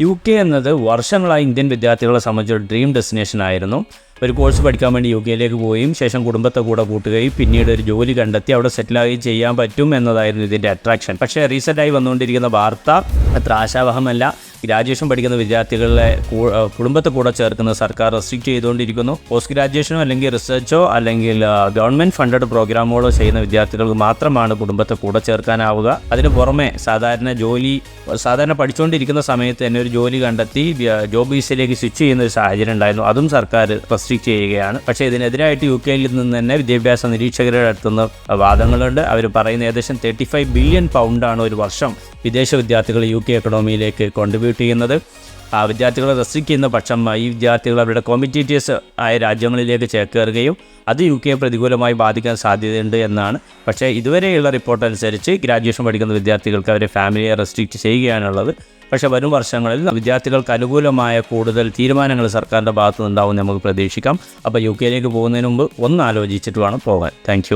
UK എന്നത് വർഷങ്ങളായി Indian വിദ്യാർത്ഥികളെ സംബന്ധിച്ചൊരു ഡ്രീം ഡെസ്റ്റിനേഷൻ ആയിരുന്നു. ഒരു കോഴ്സ് പഠിക്കാൻ വേണ്ടി UK പോവുകയും ശേഷം കുടുംബത്തെ കൂടെ കൂട്ടുകയും പിന്നീട് ഒരു ജോലി കണ്ടെത്തി അവിടെ സെറ്റിലാവുകയും ചെയ്യാൻ പറ്റും എന്നതായിരുന്നു ഇതിൻ്റെ അട്രാക്ഷൻ. പക്ഷേ റീസെൻ്റായി വന്നുകൊണ്ടിരിക്കുന്ന വാർത്ത അത്ര ആശാവഹമല്ല. ഗ്രാജുവേഷൻ പഠിക്കുന്ന വിദ്യാർത്ഥികളെ കുടുംബത്തെ കൂടെ ചേർക്കുന്നത് സർക്കാർ റെസ്ട്രിക്റ്റ് ചെയ്തുകൊണ്ടിരിക്കുന്നു. പോസ്റ്റ് ഗ്രാജുവേഷനോ അല്ലെങ്കിൽ റിസർച്ചോ അല്ലെങ്കിൽ ഗവൺമെൻറ് ഫണ്ടഡ് പ്രോഗ്രാമുകളോ ചെയ്യുന്ന വിദ്യാർത്ഥികൾക്ക് മാത്രമാണ് കുടുംബത്തെ കൂടെ ചേർക്കാനാവുക. അതിന് പുറമെ സാധാരണ പഠിച്ചുകൊണ്ടിരിക്കുന്ന സമയത്ത് തന്നെ ഒരു ജോലി കണ്ടെത്തി ജോബ് വിസയിലേക്ക് സ്വിച്ച് ചെയ്യുന്ന ഒരു സാഹചര്യം ഉണ്ടായിരുന്നു. അതും സർക്കാർ റെസ്ട്രിക്റ്റ് ചെയ്യുകയാണ്. പക്ഷേ ഇതിനെതിരായിട്ട് UK നിന്ന് തന്നെ വിദ്യാഭ്യാസ നിരീക്ഷകരുടെ അടുത്തുനിന്ന് വാദങ്ങളുണ്ട്. അവർ പറയുന്ന ഏകദേശം 35 ബില്യൺ പൗണ്ടാണ് ഒരു വർഷം വിദേശ വിദ്യാർത്ഥികൾ UK എക്കണോമിയിലേക്ക് കോൺട്രിബ്യൂട്ട് ചെയ്യുന്നത്. ആ വിദ്യാർത്ഥികളെ റെസ്ട്രിക്റ്റ് ചെയ്യുന്ന പക്ഷം ഈ വിദ്യാർത്ഥികൾ അവരുടെ കോമ്പറ്റീറ്റേഴ്സ് ആയ രാജ്യങ്ങളിലേക്ക് ചേക്കേറുകയും അത് UK പ്രതികൂലമായി ബാധിക്കാൻ സാധ്യതയുണ്ട് എന്നാണ്. പക്ഷേ ഇതുവരെയുള്ള റിപ്പോർട്ട് അനുസരിച്ച് ഗ്രാജുവേഷൻ പഠിക്കുന്ന വിദ്യാർത്ഥികൾക്ക് അവരെ ഫാമിലിയെ റെസ്ട്രിക്റ്റ് ചെയ്യുകയാണുള്ളത്. പക്ഷേ വരും വർഷങ്ങളിൽ വിദ്യാർത്ഥികൾക്ക് അനുകൂലമായ കൂടുതൽ തീരുമാനങ്ങൾ സർക്കാരിൻ്റെ ഭാഗത്തു നിന്നുണ്ടാവും നമുക്ക് പ്രതീക്ഷിക്കാം. അപ്പോൾ UK പോകുന്നതിന് മുമ്പ് ഒന്ന് ആലോചിച്ചിട്ട് വേണം പോകാൻ. താങ്ക്